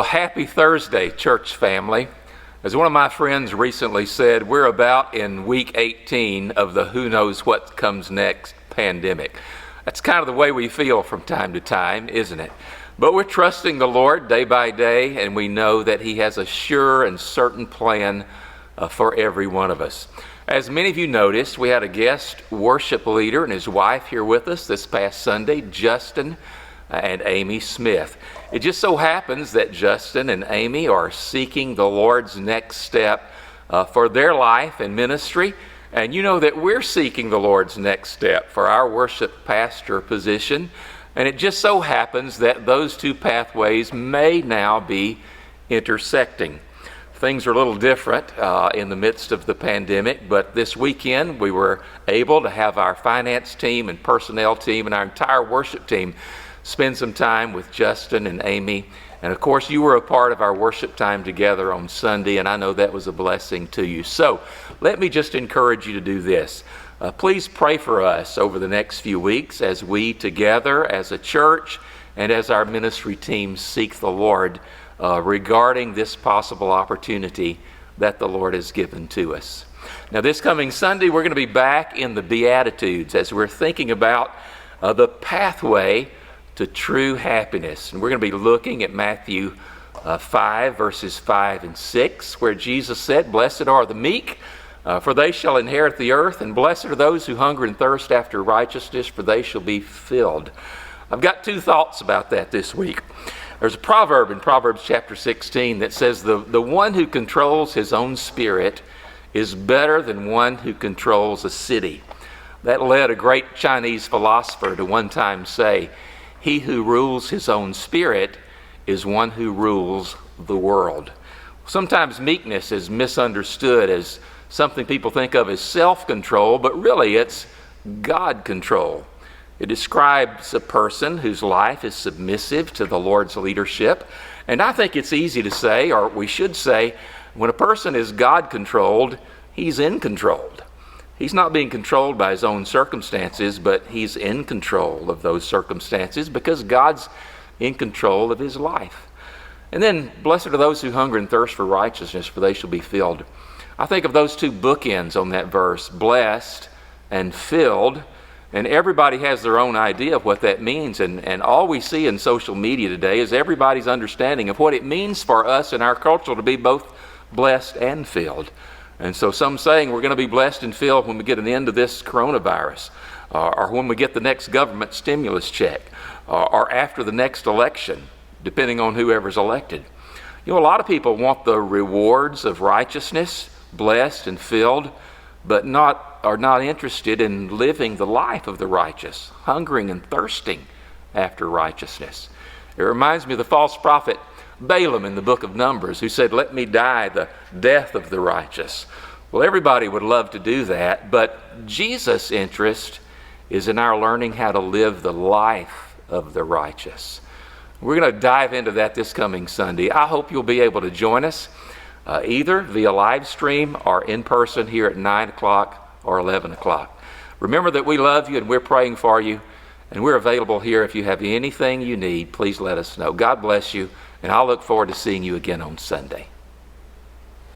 Happy Thursday, church family. As one of my friends recently said, we're about in week 18 of the who knows what comes next pandemic. That's kind of the way we feel from time to time, isn't it? But we're trusting the Lord day by day, and we know that He has a sure and certain plan for every one of us. As many of you noticed, we had a guest worship leader and his wife here with us this past Sunday, Justin and Amy Smith. It just so happens that Justin and Amy are seeking the Lord's next step for their life and ministry. And you know that we're seeking the Lord's next step for our worship pastor position. And it just so happens that those two pathways may now be intersecting. Things are a little different in the midst of the pandemic, but this weekend we were able to have our finance team and personnel team and our entire worship team spend some time with Justin and Amy. And of course, you were a part of our worship time together on Sunday, and I know that was a blessing to you. So let me just encourage you to do this. Please pray for us over the next few weeks as we together as a church and as our ministry team seek the Lord regarding this possible opportunity that the Lord has given to us. Now, this coming Sunday, we're going to be back in the Beatitudes as we're thinking about the pathway to true happiness. And we're going to be looking at Matthew 5, verses 5 and 6, where Jesus said, "Blessed are the meek, for they shall inherit the earth, and blessed are those who hunger and thirst after righteousness, for they shall be filled." I've got two thoughts about that this week. There's a proverb in Proverbs chapter 16 that says, the one who controls his own spirit is better than one who controls a city. That led a great Chinese philosopher to one time say, "He who rules his own spirit is one who rules the world." Sometimes meekness is misunderstood as something people think of as self-control, but really it's God control. It describes a person whose life is submissive to the Lord's leadership. And I think it's easy to say, or we should say, when a person is God-controlled, he's in control. He's not being controlled by his own circumstances, but he's in control of those circumstances because God's in control of his life. And then, blessed are those who hunger and thirst for righteousness, for they shall be filled. I think of those two bookends on that verse, blessed and filled, and everybody has their own idea of what that means. And all we see in social media today is everybody's understanding of what it means for us in our culture to be both blessed and filled. And so some saying we're going to be blessed and filled when we get an end to this coronavirus, or when we get the next government stimulus check, or after the next election, depending on whoever's elected. You know, a lot of people want the rewards of righteousness, blessed and filled, but are not interested in living the life of the righteous, hungering and thirsting after righteousness. It reminds me of the false prophet Balaam in the book of Numbers, who said, "Let me die the death of the righteous." Well, everybody would love to do that, but Jesus' interest is in our learning how to live the life of the righteous. We're going to dive into that this coming Sunday. I hope you'll be able to join us either via live stream or in person here at 9 o'clock or 11 o'clock. Remember that we love you and we're praying for you, and we're available here. If you have anything you need, please let us know. God bless you. And I'll look forward to seeing you again on Sunday.